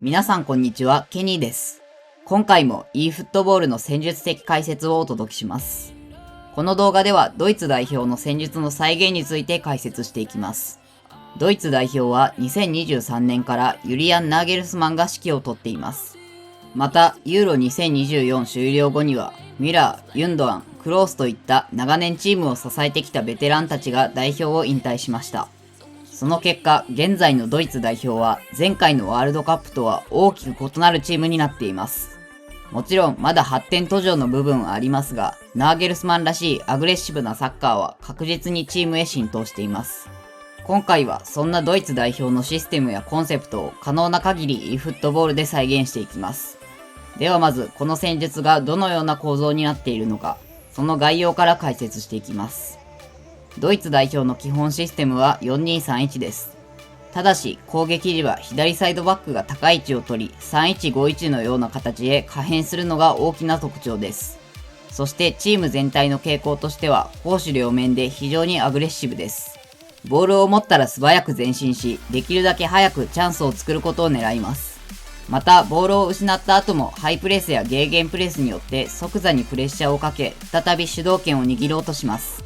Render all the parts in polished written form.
皆さんこんにちは、ケニーです。今回も e フットボールの戦術的解説をお届けします。この動画ではドイツ代表の戦術の再現について解説していきます。ドイツ代表は2023年からユリアン・ナーゲルスマンが指揮を執っています。また、ユーロ2024終了後には、ミュラー、ユンドアン、クロースといった長年チームを支えてきたベテランたちが代表を引退しました。その結果、現在のドイツ代表は前回のワールドカップとは大きく異なるチームになっています。もちろんまだ発展途上の部分はありますが、ナーゲルスマンらしいアグレッシブなサッカーは確実にチームへ浸透しています。今回はそんなドイツ代表のシステムやコンセプトを可能な限り e フットボールで再現していきます。ではまずこの戦術がどのような構造になっているのか、その概要から解説していきます。ドイツ代表の基本システムは4-2-3-1です。ただし、攻撃時は左サイドバックが高い位置を取り、3-1-5-1のような形へ可変するのが大きな特徴です。そしてチーム全体の傾向としては、攻守両面で非常にアグレッシブです。ボールを持ったら素早く前進し、できるだけ早くチャンスを作ることを狙います。また、ボールを失った後もハイプレスやゲーゲンプレスによって即座にプレッシャーをかけ、再び主導権を握ろうとします。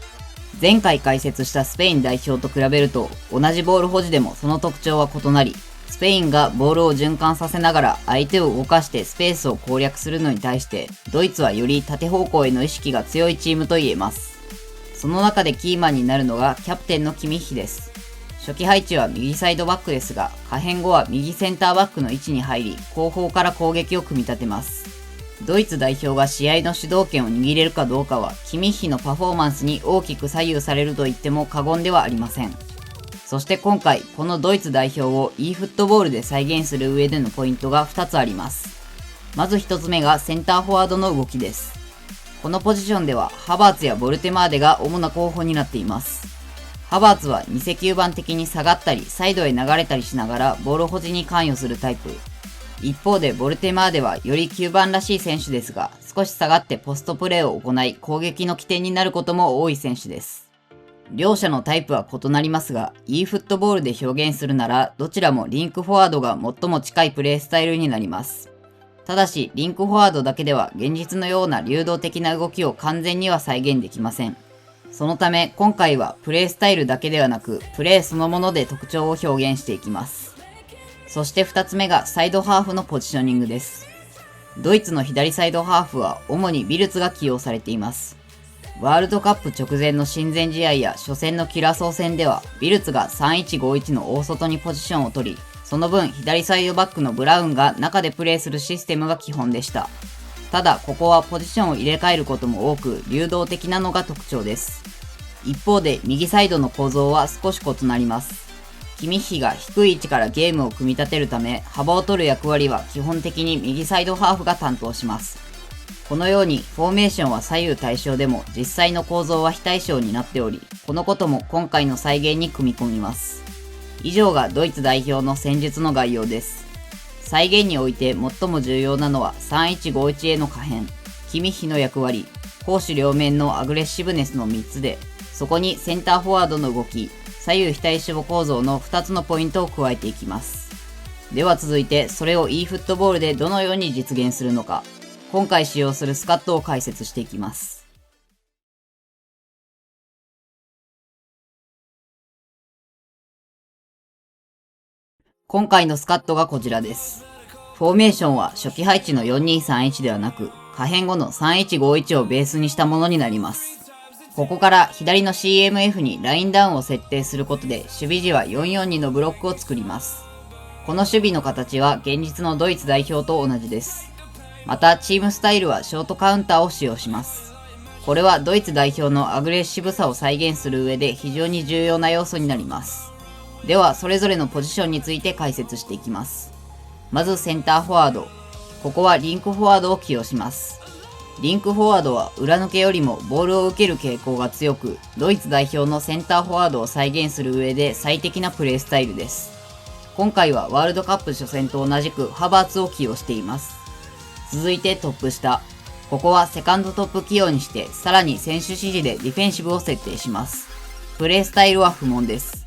前回解説したスペイン代表と比べると、同じボール保持でもその特徴は異なり、スペインがボールを循環させながら相手を動かしてスペースを攻略するのに対して、ドイツはより縦方向への意識が強いチームと言えます。その中でキーマンになるのがキャプテンのキミッヒです。初期配置は右サイドバックですが、可変後は右センターバックの位置に入り、後方から攻撃を組み立てます。ドイツ代表が試合の主導権を握れるかどうかは、キミッヒのパフォーマンスに大きく左右されると言っても過言ではありません。そして今回、このドイツ代表を e フットボールで再現する上でのポイントが2つあります。まず1つ目がセンターフォワードの動きです。このポジションでは、ハバーツやボルテマーデが主な候補になっています。ハバーツは偽9番的に下がったり、サイドへ流れたりしながらボール保持に関与するタイプ。一方でボルテマーデはより9番らしい選手ですが、少し下がってポストプレーを行い攻撃の起点になることも多い選手です。両者のタイプは異なりますが、e フットボールで表現するなら、どちらもリンクフォワードが最も近いプレースタイルになります。ただし、リンクフォワードだけでは現実のような流動的な動きを完全には再現できません。そのため、今回はプレースタイルだけではなく、プレーそのもので特徴を表現していきます。そして2つ目がサイドハーフのポジショニングです。ドイツの左サイドハーフは主にビルツが起用されています。ワールドカップ直前の親善試合や初戦のキュラソー戦では、ビルツが3-1-5-1の大外にポジションを取り、その分左サイドバックのブラウンが中でプレーするシステムが基本でした。ただ、ここはポジションを入れ替えることも多く、流動的なのが特徴です。一方で、右サイドの構造は少し異なります。キミッヒが低い位置からゲームを組み立てるため、幅を取る役割は基本的に右サイドハーフが担当します。このように、フォーメーションは左右対称でも実際の構造は非対称になっており、このことも今回の再現に組み込みます。以上がドイツ代表の戦術の概要です。再現において最も重要なのは3-1-5-1への可変、キミッヒの役割、攻守両面のアグレッシブネスの3つで、そこにセンターフォワードの動き、左右非対称構造の2つのポイントを加えていきます。では続いて、それを e フットボールでどのように実現するのか、今回使用するスカットを解説していきます。今回のスカットがこちらです。フォーメーションは初期配置の4-2-3-1ではなく、可変後の3-1-5-1をベースにしたものになります。ここから左の CMF にラインダウンを設定することで守備時は4-4-2のブロックを作ります。この守備の形は現実のドイツ代表と同じです。またチームスタイルはショートカウンターを使用します。これはドイツ代表のアグレッシブさを再現する上で非常に重要な要素になります。ではそれぞれのポジションについて解説していきます。まずセンターフォワード。ここはリンクフォワードを起用します。リンクフォワードは裏抜けよりもボールを受ける傾向が強く、ドイツ代表のセンターフォワードを再現する上で最適なプレースタイルです。今回はワールドカップ初戦と同じくハバーツを起用しています。続いてトップ下。ここはセカンドトップ起用にして、さらに選手指示でディフェンシブを設定します。プレースタイルは不問です。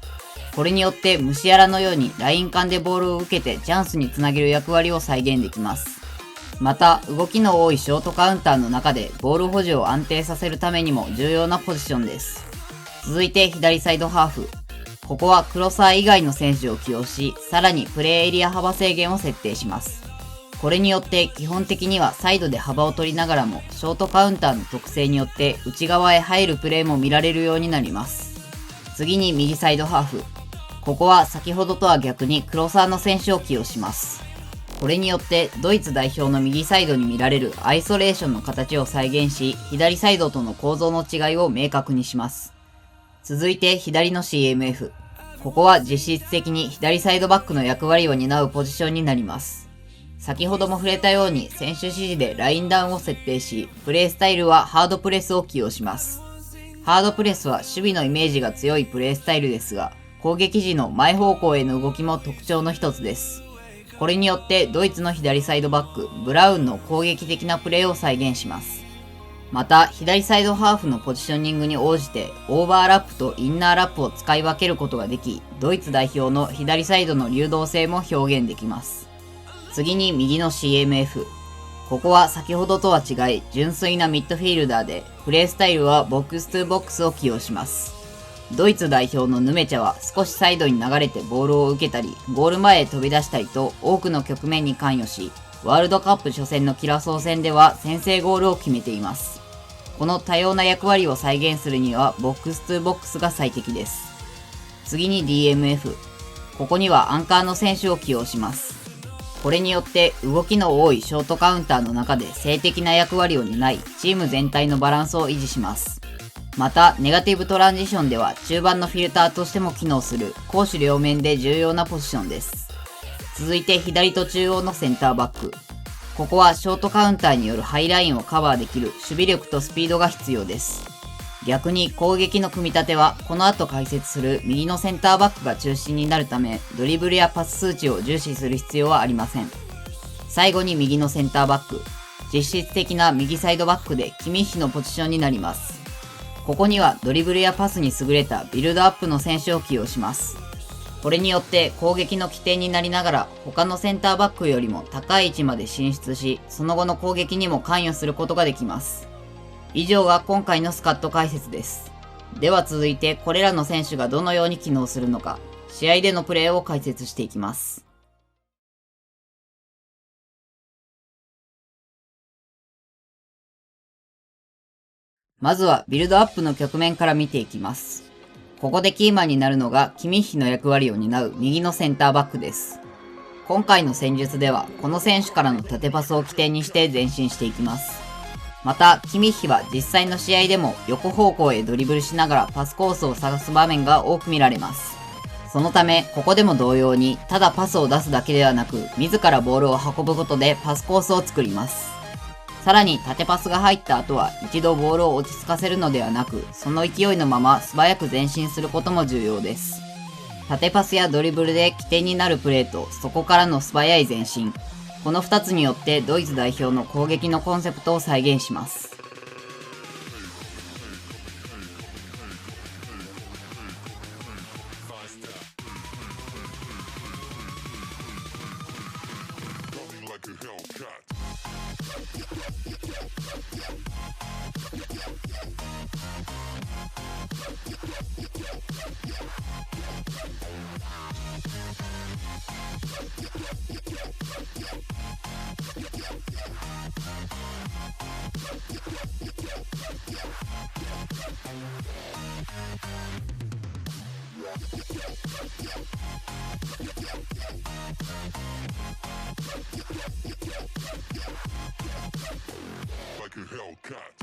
これによってムシアラのようにライン間でボールを受けてチャンスにつなげる役割を再現できます。また、動きの多いショートカウンターの中でボール保持を安定させるためにも重要なポジションです。続いて左サイドハーフ。ここはクロサー以外の選手を起用し、さらにプレーエリア幅制限を設定します。これによって基本的にはサイドで幅を取りながらも、ショートカウンターの特性によって内側へ入るプレーも見られるようになります。次に右サイドハーフ。ここは先ほどとは逆にクロサーの選手を起用します。これによってドイツ代表の右サイドに見られるアイソレーションの形を再現し、左サイドとの構造の違いを明確にします。続いて左の CMF。ここは実質的に左サイドバックの役割を担うポジションになります。先ほども触れたように選手指示でラインダウンを設定し、プレースタイルはハードプレスを起用します。ハードプレスは守備のイメージが強いプレースタイルですが、攻撃時の前方向への動きも特徴の一つです。これによってドイツの左サイドバック、ブラウンの攻撃的なプレーを再現します。また、左サイドハーフのポジショニングに応じて、オーバーラップとインナーラップを使い分けることができ、ドイツ代表の左サイドの流動性も表現できます。次に右の CMF。ここは先ほどとは違い、純粋なミッドフィールダーで、プレースタイルはボックス2ボックスを起用します。ドイツ代表のヌメチャは少しサイドに流れてボールを受けたり、ゴール前へ飛び出したりと多くの局面に関与し、ワールドカップ初戦のキラソー戦では先制ゴールを決めています。この多様な役割を再現するにはボックス2ボックスが最適です。次に DMF。ここにはアンカーの選手を起用します。これによって動きの多いショートカウンターの中で静的な役割を担い、チーム全体のバランスを維持します。また、ネガティブトランジションでは中盤のフィルターとしても機能する攻守両面で重要なポジションです。続いて左と中央のセンターバック。ここはショートカウンターによるハイラインをカバーできる守備力とスピードが必要です。逆に攻撃の組み立てはこの後解説する右のセンターバックが中心になるため、ドリブルやパス数値を重視する必要はありません。最後に右のセンターバック。実質的な右サイドバックでキミッヒのポジションになります。ここにはドリブルやパスに優れたビルドアップの選手を起用します。これによって攻撃の起点になりながら他のセンターバックよりも高い位置まで進出し、その後の攻撃にも関与することができます。以上が今回のスカット解説です。では続いてこれらの選手がどのように機能するのか、試合でのプレーを解説していきます。まずはビルドアップの局面から見ていきます。ここでキーマンになるのがキミッヒの役割を担う右のセンターバックです。今回の戦術ではこの選手からの縦パスを起点にして前進していきます。また、キミッヒは実際の試合でも横方向へドリブルしながらパスコースを探す場面が多く見られます。そのため、ここでも同様にただパスを出すだけではなく、自らボールを運ぶことでパスコースを作ります。さらに縦パスが入った後は一度ボールを落ち着かせるのではなく、その勢いのまま素早く前進することも重要です。縦パスやドリブルで起点になるプレーと、そこからの素早い前進。この2つによってドイツ代表の攻撃のコンセプトを再現します。Like a Hellcat.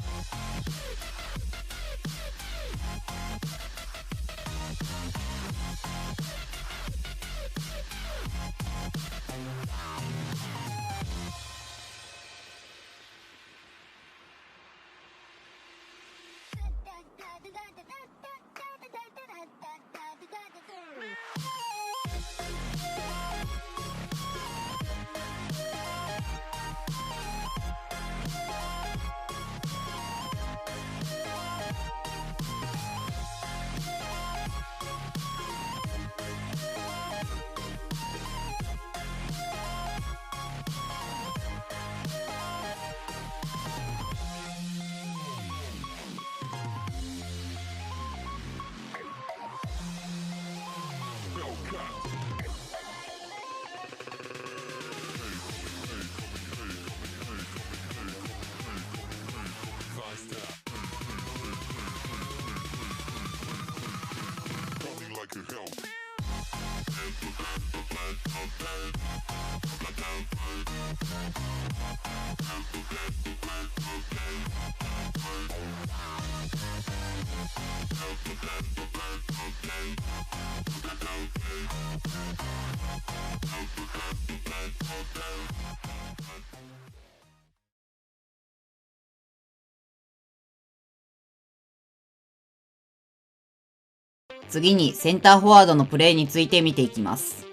次にセンターフォワードのプレーについて見ていきます。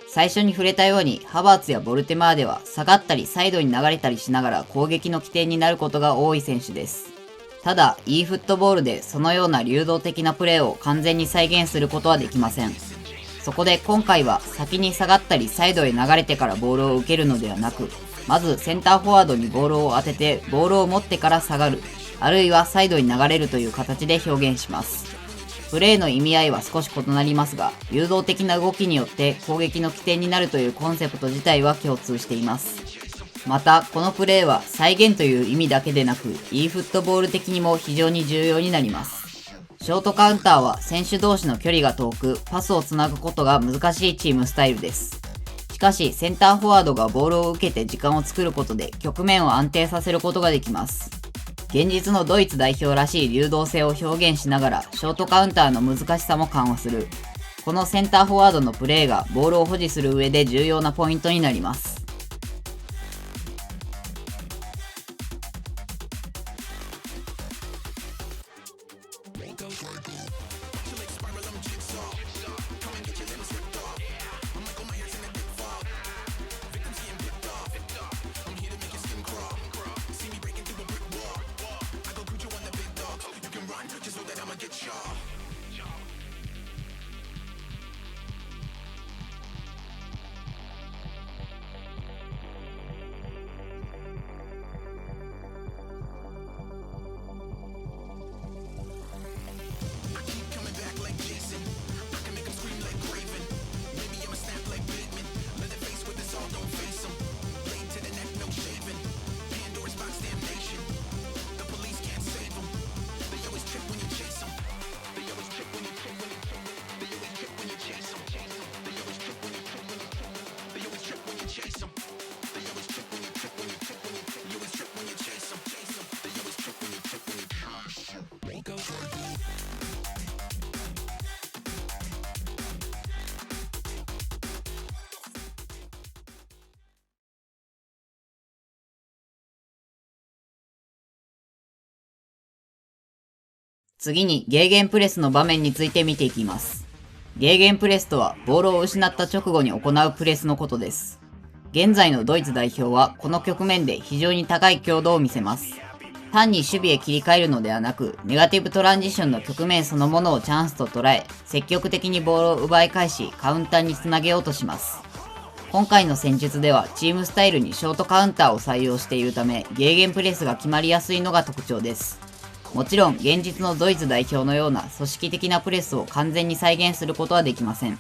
最初に触れたようにハバーツやボルテマーでは下がったりサイドに流れたりしながら攻撃の起点になることが多い選手です。ただ e フットボールでそのような流動的なプレーを完全に再現することはできません。そこで今回は先に下がったりサイドへ流れてからボールを受けるのではなく、まずセンターフォワードにボールを当ててボールを持ってから下がる、あるいはサイドに流れるという形で表現します。プレーの意味合いは少し異なりますが、流動的な動きによって攻撃の起点になるというコンセプト自体は共通しています。また、このプレーは再現という意味だけでなく、e フットボール的にも非常に重要になります。ショートカウンターは選手同士の距離が遠く、パスをつなぐことが難しいチームスタイルです。しかし、センターフォワードがボールを受けて時間を作ることで局面を安定させることができます。現実のドイツ代表らしい流動性を表現しながらショートカウンターの難しさも緩和する。このセンターフォワードのプレーがボールを保持する上で重要なポイントになります。次にゲーゲンプレスの場面について見ていきます。ゲーゲンプレスとはボールを失った直後に行うプレスのことです。現在のドイツ代表はこの局面で非常に高い強度を見せます。単に守備へ切り替えるのではなく、ネガティブトランジションの局面そのものをチャンスと捉え、積極的にボールを奪い返し、カウンターにつなげようとします。今回の戦術ではチームスタイルにショートカウンターを採用しているため、ゲーゲンプレスが決まりやすいのが特徴です。もちろん現実のドイツ代表のような組織的なプレスを完全に再現することはできません。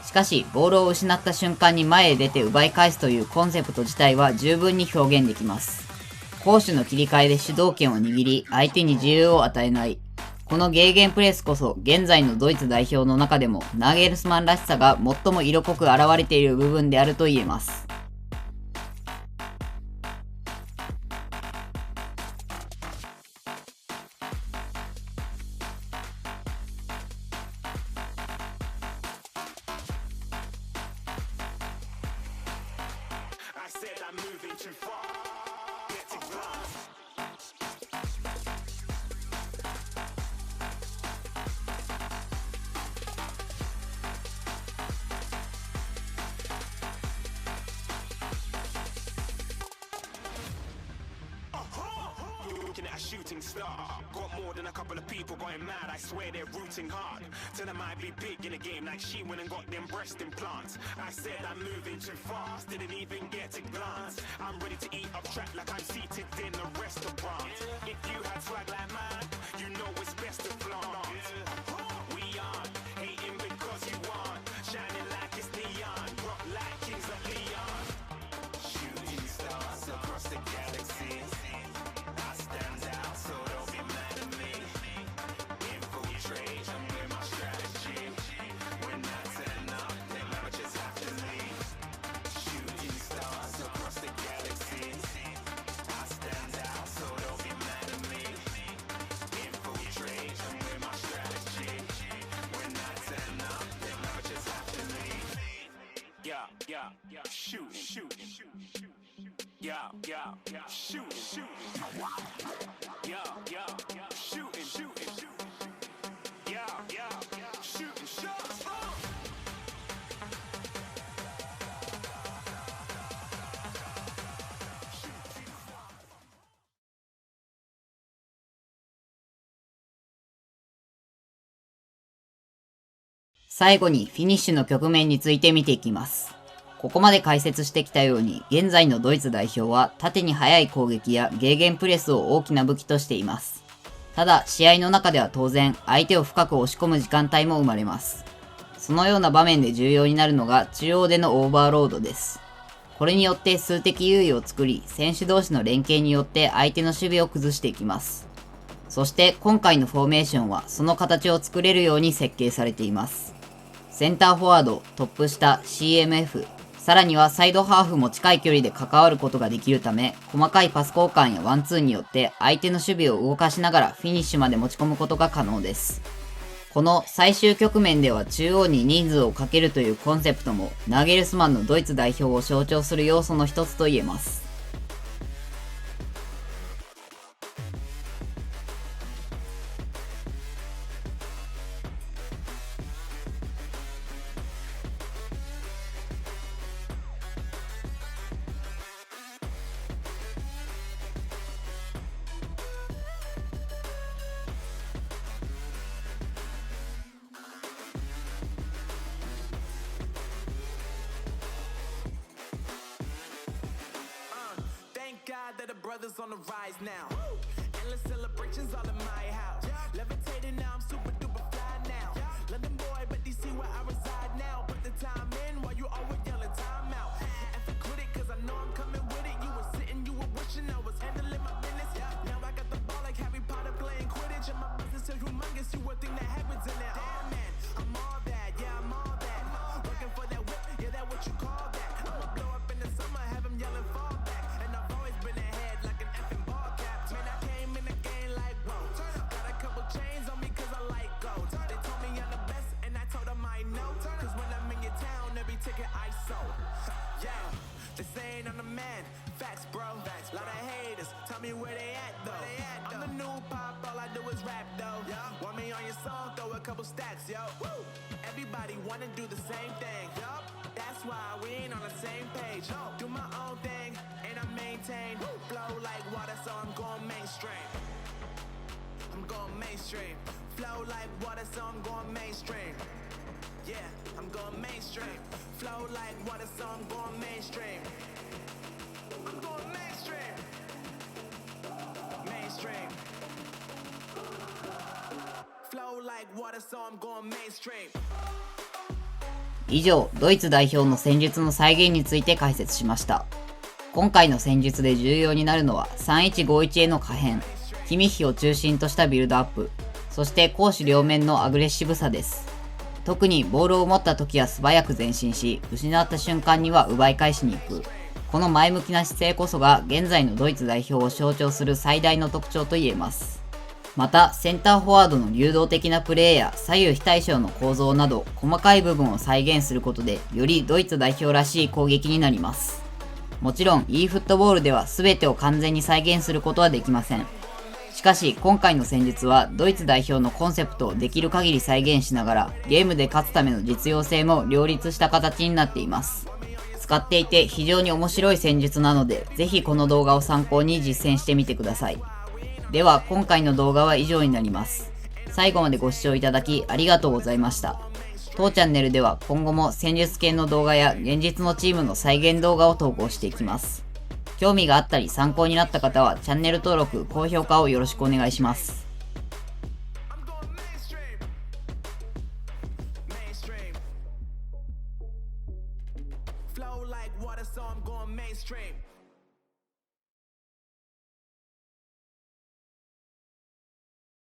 しかし、ボールを失った瞬間に前へ出て奪い返すというコンセプト自体は十分に表現できます。攻守の切り替えで主導権を握り、相手に自由を与えない。このゲーゲンプレスこそ現在のドイツ代表の中でもナーゲルスマンらしさが最も色濃く現れている部分であると言えます。Looking at a shooting star. Got more than a couple of people going mad, I swear they're rooting hard. Tell them I'd be big in a game like she went and got them breast implants. I said I'm moving too fast, didn't even get a glance. I'm ready to eat up track like I'm seated in a restaurant. If you had swag like mine, you know it's best to flaunt. We aren't hating because you aren't shining like it's neon, rock like kings of Leon. Shooting stars across the galaxy. I stand out, so don't be mad at me. Infiltrate, I'm with my strategy. When I turn up, them amateurs have to leave. 最後にフィニッシュの局面について見ていきます。ここまで解説してきたように、現在のドイツ代表は縦に速い攻撃やゲーゲンプレスを大きな武器としています。ただ、試合の中では当然、相手を深く押し込む時間帯も生まれます。そのような場面で重要になるのが中央でのオーバーロードです。これによって数的優位を作り、選手同士の連携によって相手の守備を崩していきます。そして今回のフォーメーションはその形を作れるように設計されています。センターフォワード、トップ下、CMF、さらにはサイドハーフも近い距離で関わることができるため、細かいパス交換やワンツーによって相手の守備を動かしながらフィニッシュまで持ち込むことが可能です。この最終局面では中央に人数をかけるというコンセプトもナーゲルスマンのドイツ代表を象徴する要素の一つと言えます。God that the brothers on the rise now. Endless celebrations all in my house. Levitating now, I'm super duper fly now. London boy, but DC where I reside now. Put the time in while you always yelling time out. And for quit it, cause I know I'm coming with it. You were sitting, you were wishing I was handling my business. Now I got the ball like Harry Potter playing Quidditch. And my business is humongous, you would think that happens in there. Damn man, I'm all that, yeah, I'm all that. Working for that whip, yeah, that what you call that. I'ma blow up in the summer, have him yelling fall back. And I've always been ahead like an effing ball cap. Man, I came in the game like, whoa. Got a couple chains on me cause I like gold. They told me I'm the best and I told them I know. Cause when I'm in your town, every ticket I sold. Yeah, they saying I'm the man. Facts, bro. Lot of haters, tell me where they at though. I'm the new pop, all I do is rap though. Want me on your song, throw a couple stacks, yo. Everybody wanna do the same thing. That's why we ain't on the same page. Do my own thing, and I maintain. Flow like water, so I'm going mainstream. I'm going mainstream. Flow like water, so I'm going mainstream. Yeah, I'm going mainstream. Flow like water, so I'm going mainstream. I'm going mainstream. Mainstream. Flow like water, so I'm going mainstream. 以上、ドイツ代表の戦術の再現について解説しました。今回の戦術で重要になるのは3151への可変、キミッヒを中心としたビルドアップ、そして攻守両面のアグレッシブさです。特にボールを持った時は素早く前進し、失った瞬間には奪い返しに行く。この前向きな姿勢こそが現在のドイツ代表を象徴する最大の特徴と言えます。また、センターフォワードの流動的なプレーや左右非対称の構造など細かい部分を再現することでよりドイツ代表らしい攻撃になります。もちろん e フットボールでは全てを完全に再現することはできません。しかし今回の戦術はドイツ代表のコンセプトをできる限り再現しながらゲームで勝つための実用性も両立した形になっています。使っていて非常に面白い戦術なのでぜひこの動画を参考に実践してみてください。では今回の動画は以上になります。最後までご視聴いただきありがとうございました。当チャンネルでは今後も戦術系の動画や現実のチームの再現動画を投稿していきます。興味があったり参考になった方はチャンネル登録、高評価をよろしくお願いします。Flow like water, so I'm going mainstream.